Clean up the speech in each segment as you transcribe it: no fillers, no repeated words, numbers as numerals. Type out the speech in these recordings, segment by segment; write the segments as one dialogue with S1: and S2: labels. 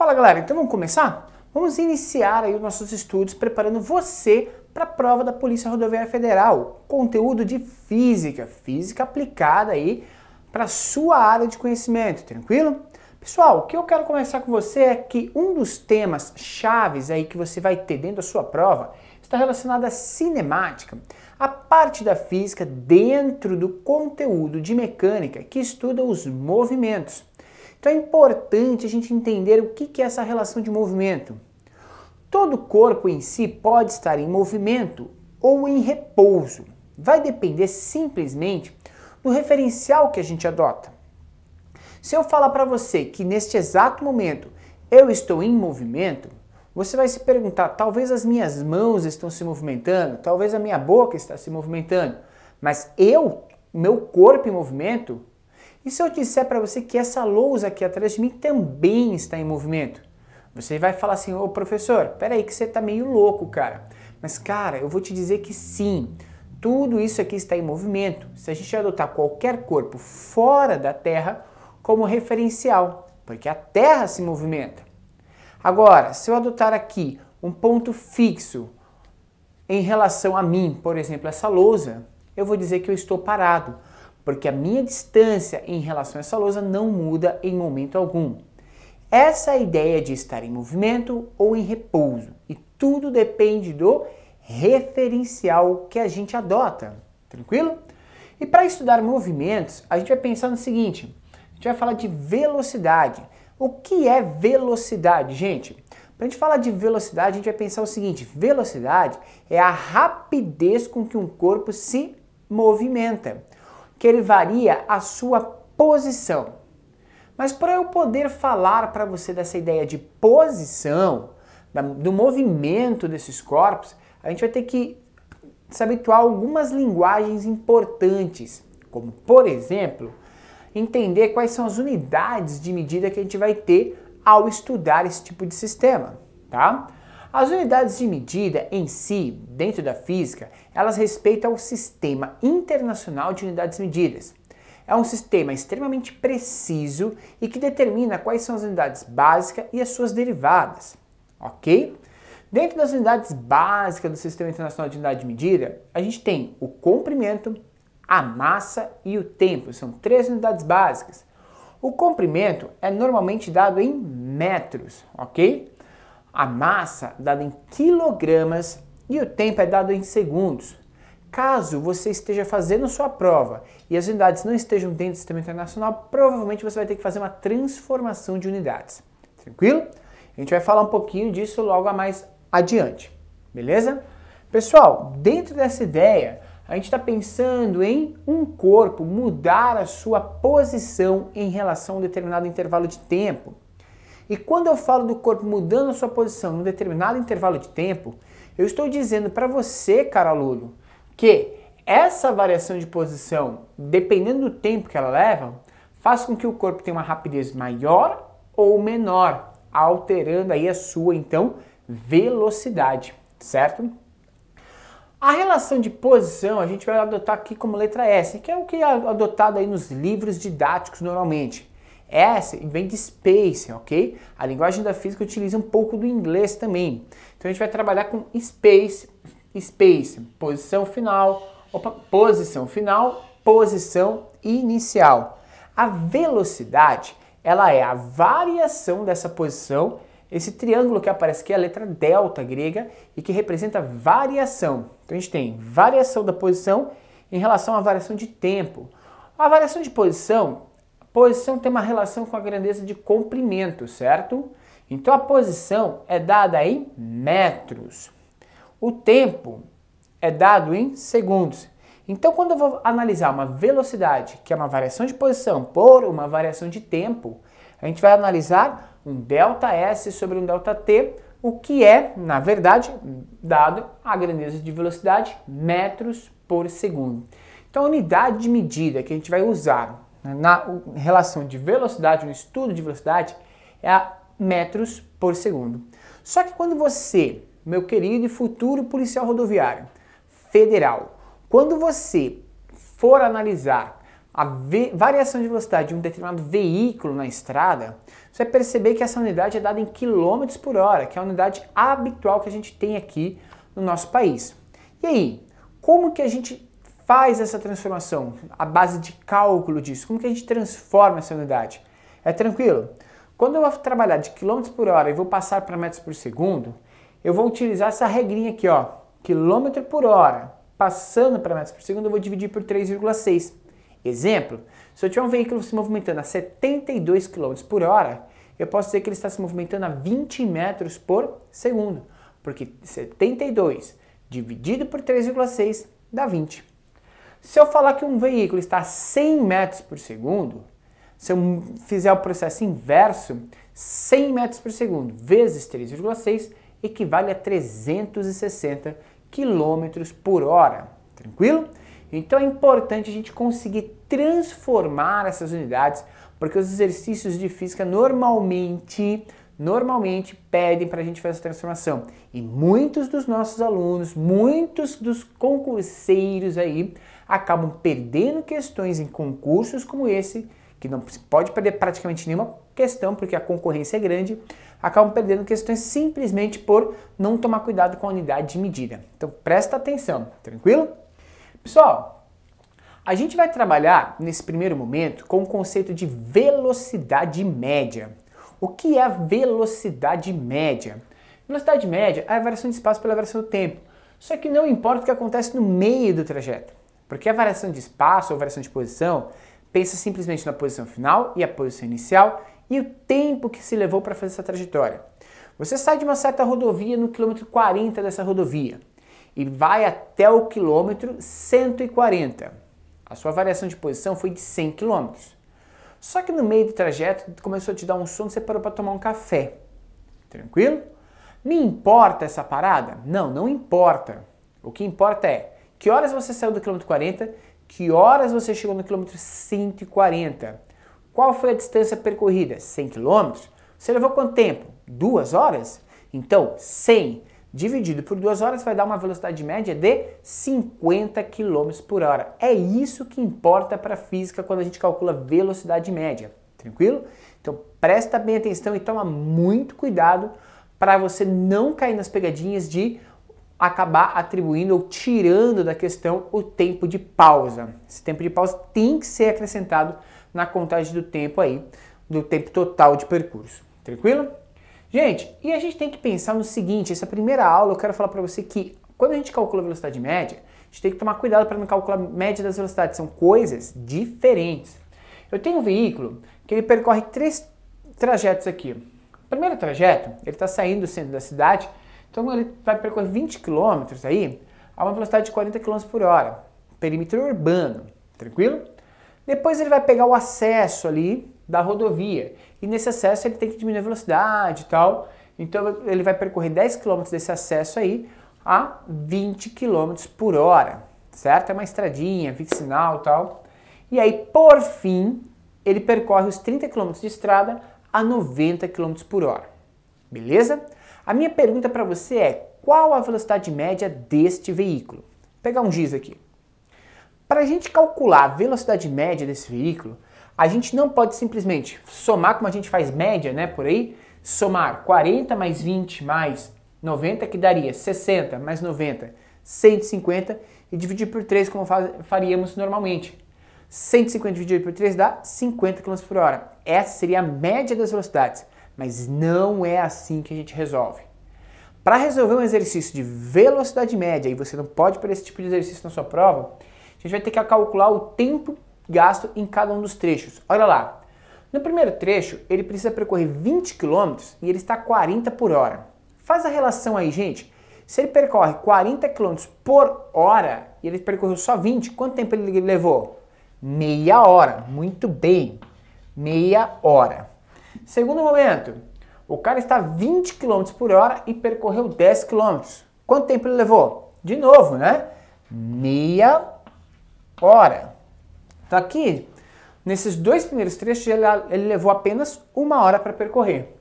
S1: Fala galera, então vamos começar? Vamos iniciar aí os nossos estudos preparando você para a prova da Polícia Rodoviária Federal. Conteúdo de física aplicada aí para a sua área de conhecimento, tranquilo? Pessoal, o que eu quero conversar com você é que um dos temas chaves aí que você vai ter dentro da sua prova está relacionado à cinemática, a parte da física dentro do conteúdo de mecânica que estuda os movimentos. Então é importante a gente entender o que é essa relação de movimento. Todo corpo em si pode estar em movimento ou em repouso. Vai depender simplesmente do referencial que a gente adota. Se eu falar para você que neste exato momento eu estou em movimento, você vai se perguntar, talvez as minhas mãos estão se movimentando, talvez a minha boca está se movimentando, mas meu corpo em movimento? E se eu disser para você que essa lousa aqui atrás de mim também está em movimento? Você vai falar assim, ô professor, peraí que você está meio louco, cara. Mas cara, eu vou te dizer que sim, tudo isso aqui está em movimento. Se a gente adotar qualquer corpo fora da Terra como referencial, porque a Terra se movimenta. Agora, se eu adotar aqui um ponto fixo em relação a mim, por exemplo, essa lousa, eu vou dizer que eu estou parado, porque a minha distância em relação a essa lousa não muda em momento algum. Essa é a ideia de estar em movimento ou em repouso, e tudo depende do referencial que a gente adota, tranquilo? E para estudar movimentos, a gente vai pensar no seguinte, a gente vai falar de velocidade. O que é velocidade, gente? Para a gente falar de velocidade, a gente vai pensar o seguinte, velocidade é a rapidez com que um corpo se movimenta, que ele varia a sua posição. Mas para eu poder falar para você dessa ideia de posição, do movimento desses corpos, a gente vai ter que se habituar a algumas linguagens importantes, como por exemplo, entender quais são as unidades de medida que a gente vai ter ao estudar esse tipo de sistema, tá? As unidades de medida em si, dentro da física, elas respeitam ao Sistema Internacional de Unidades Medidas. É um sistema extremamente preciso e que determina quais são as unidades básicas e as suas derivadas, ok? Dentro das unidades básicas do Sistema Internacional de Unidade de Medida, a gente tem o comprimento, a massa e o tempo. São três unidades básicas. O comprimento é normalmente dado em metros, ok? A massa dada em quilogramas e o tempo é dado em segundos. Caso você esteja fazendo sua prova e as unidades não estejam dentro do Sistema Internacional, provavelmente você vai ter que fazer uma transformação de unidades. Tranquilo? A gente vai falar um pouquinho disso logo mais adiante. Beleza? Pessoal, dentro dessa ideia, a gente está pensando em um corpo mudar a sua posição em relação a um determinado intervalo de tempo. E quando eu falo do corpo mudando a sua posição em um determinado intervalo de tempo, eu estou dizendo para você, caro aluno, que essa variação de posição, dependendo do tempo que ela leva, faz com que o corpo tenha uma rapidez maior ou menor, alterando aí a sua, então, velocidade, certo? A relação de posição a gente vai adotar aqui como letra S, que é o que é adotado aí nos livros didáticos normalmente. S vem de space, ok? A linguagem da física utiliza um pouco do inglês também. Então a gente vai trabalhar com space, posição final, posição inicial. A velocidade, ela é a variação dessa posição. Esse triângulo que aparece aqui é a letra delta grega e que representa variação. Então a gente tem variação da posição em relação à variação de tempo. A variação de posição tem uma relação com a grandeza de comprimento, certo? Então a posição é dada em metros. O tempo é dado em segundos. Então quando eu vou analisar uma velocidade, que é uma variação de posição, por uma variação de tempo, a gente vai analisar um ΔS sobre um ΔT, o que é, na verdade, dado a grandeza de velocidade, metros por segundo. Então a unidade de medida que a gente vai usar na relação de velocidade, no estudo de velocidade, é a metros por segundo. Só que quando você, meu querido e futuro policial rodoviário federal, quando você for analisar a variação de velocidade de um determinado veículo na estrada, você vai perceber que essa unidade é dada em quilômetros por hora, que é a unidade habitual que a gente tem aqui no nosso país. E aí, como que a gente faz essa transformação? A base de cálculo disso, como que a gente transforma essa unidade? É tranquilo? Quando eu vou trabalhar de quilômetros por hora e vou passar para metros por segundo, eu vou utilizar essa regrinha aqui, ó, quilômetro por hora, passando para metros por segundo, eu vou dividir por 3,6. Exemplo, se eu tiver um veículo se movimentando a 72 km por hora, eu posso dizer que ele está se movimentando a 20 metros por segundo, porque 72 dividido por 3,6 dá 20. Se eu falar que um veículo está a 100 metros por segundo, se eu fizer o processo inverso, 100 metros por segundo vezes 3,6 equivale a 360 km por hora. Tranquilo? Então é importante a gente conseguir transformar essas unidades, porque os exercícios de física normalmente pedem para a gente fazer essa transformação. E muitos dos nossos alunos, muitos dos concurseiros aí, acabam perdendo questões em concursos como esse, que não pode perder praticamente nenhuma questão, porque a concorrência é grande, acabam perdendo questões simplesmente por não tomar cuidado com a unidade de medida. Então presta atenção, tranquilo? Pessoal, a gente vai trabalhar nesse primeiro momento com o conceito de velocidade média. O que é a velocidade média? Velocidade média é a variação de espaço pela variação do tempo. Só que não importa o que acontece no meio do trajeto, porque a variação de espaço ou variação de posição pensa simplesmente na posição final e a posição inicial e o tempo que se levou para fazer essa trajetória. Você sai de uma certa rodovia no quilômetro 40 dessa rodovia e vai até o quilômetro 140. A sua variação de posição foi de 100 km. Só que no meio do trajeto começou a te dar um sono e você parou para tomar um café. Tranquilo? Me importa essa parada? Não, não importa. O que importa é que horas você saiu do quilômetro 40, que horas você chegou no quilômetro 140. Qual foi a distância percorrida? 100 km. Você levou quanto tempo? 2 horas? Então, 100 dividido por 2 horas vai dar uma velocidade média de 50 km por hora. É isso que importa para a física quando a gente calcula velocidade média. Tranquilo? Então presta bem atenção e toma muito cuidado para você não cair nas pegadinhas de acabar atribuindo ou tirando da questão o tempo de pausa. Esse tempo de pausa tem que ser acrescentado na contagem do tempo aí, do tempo total de percurso. Tranquilo? Gente, e a gente tem que pensar no seguinte, essa primeira aula eu quero falar para você que quando a gente calcula a velocidade média, a gente tem que tomar cuidado para não calcular a média das velocidades, são coisas diferentes. Eu tenho um veículo que ele percorre 3 trajetos aqui. O primeiro trajeto, ele está saindo do centro da cidade, então ele vai percorrer 20 km aí, a uma velocidade de 40 km por hora, perímetro urbano, tranquilo? Depois ele vai pegar o acesso ali da rodovia, e nesse acesso ele tem que diminuir a velocidade e tal, então ele vai percorrer 10 km desse acesso aí a 20 km por hora, certo? É uma estradinha, vicinal e tal. E aí, por fim, ele percorre os 30 km de estrada a 90 km por hora, beleza? A minha pergunta para você é, qual a velocidade média deste veículo? Vou pegar um giz aqui. Para a gente calcular a velocidade média desse veículo, a gente não pode simplesmente somar como a gente faz média, né, por aí, somar 40 mais 20 mais 90, que daria 60 mais 90, 150, e dividir por 3 como faríamos normalmente. 150 dividido por 3 dá 50 km por hora. Essa seria a média das velocidades, mas não é assim que a gente resolve. Para resolver um exercício de velocidade média, e você não pode perder esse tipo de exercício na sua prova, a gente vai ter que calcular o tempo gasto em cada um dos trechos. Olha lá, no primeiro trecho ele precisa percorrer 20 km e ele está a 40 por hora. Faz a relação aí, gente. Se ele percorre 40 km por hora e ele percorreu só 20, quanto tempo ele levou? Meia hora. Muito bem, meia hora. Segundo momento, o cara está a 20 km por hora e percorreu 10 km. Quanto tempo ele levou? De novo, né? Meia hora. Então aqui, nesses 2 primeiros trechos, ele levou apenas 1 hora para percorrer.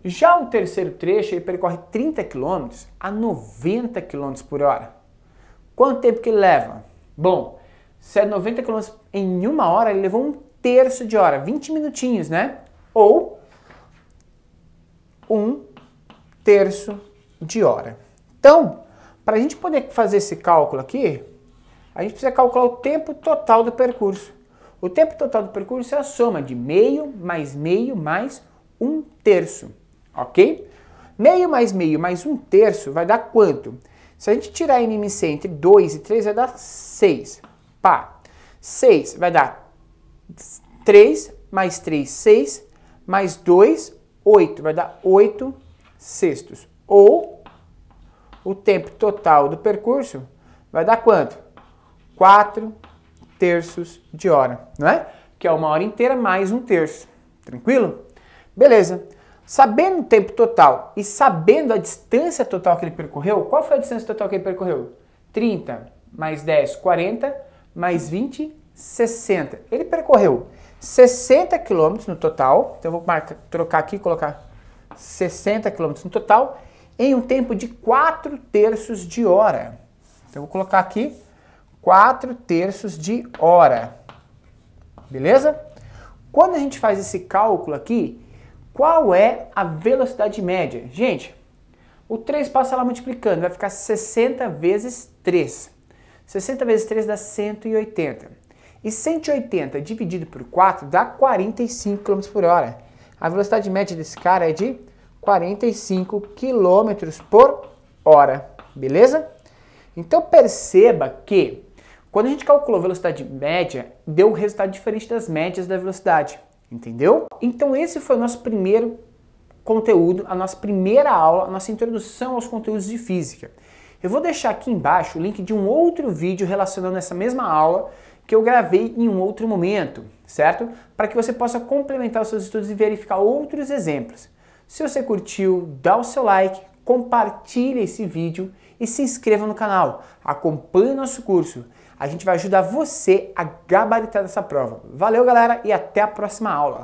S1: Já o terceiro trecho, ele percorre 30 km a 90 km por hora. Quanto tempo que ele leva? Bom, Se é 90 km em 1 hora, ele levou 1/3 de hora, 20 minutinhos, né? Ou 1/3 de hora. Então, para a gente poder fazer esse cálculo aqui, a gente precisa calcular o tempo total do percurso. O tempo total do percurso é a soma de meio mais 1/3, ok? Meio mais 1/3 vai dar quanto? Se a gente tirar MMC entre 2 e 3, vai dar 6. Pá, 6 vai dar 3 mais 3, 6, mais 2, 8. Vai dar 8/6. Ou o tempo total do percurso vai dar quanto? 4/3 de hora, não é? Que é 1 hora inteira mais 1/3. Tranquilo? Beleza. Sabendo o tempo total e sabendo a distância total que ele percorreu, qual foi a distância total que ele percorreu? 30 mais 10, 40, mais 20, 60. Ele percorreu 60 km no total, então eu vou trocar aqui e colocar 60 km no total, em um tempo de 4/3 de hora. Então eu vou colocar aqui 4/3 de hora. Beleza? Quando a gente faz esse cálculo aqui, qual é a velocidade média? Gente, o 3 passa lá multiplicando, vai ficar 60 vezes 3. 60 vezes 3 dá 180. E 180 dividido por 4 dá 45 km por hora. A velocidade média desse cara é de 45 km por hora. Beleza? Então perceba que quando a gente calculou a velocidade média, deu um resultado diferente das médias da velocidade. Entendeu? Então esse foi o nosso primeiro conteúdo, a nossa primeira aula, a nossa introdução aos conteúdos de física. Eu vou deixar aqui embaixo o link de um outro vídeo relacionando essa mesma aula que eu gravei em um outro momento, certo? Para que você possa complementar os seus estudos e verificar outros exemplos. Se você curtiu, dá o seu like, compartilhe esse vídeo e se inscreva no canal. Acompanhe o nosso curso. A gente vai ajudar você a gabaritar essa prova. Valeu, galera, e até a próxima aula.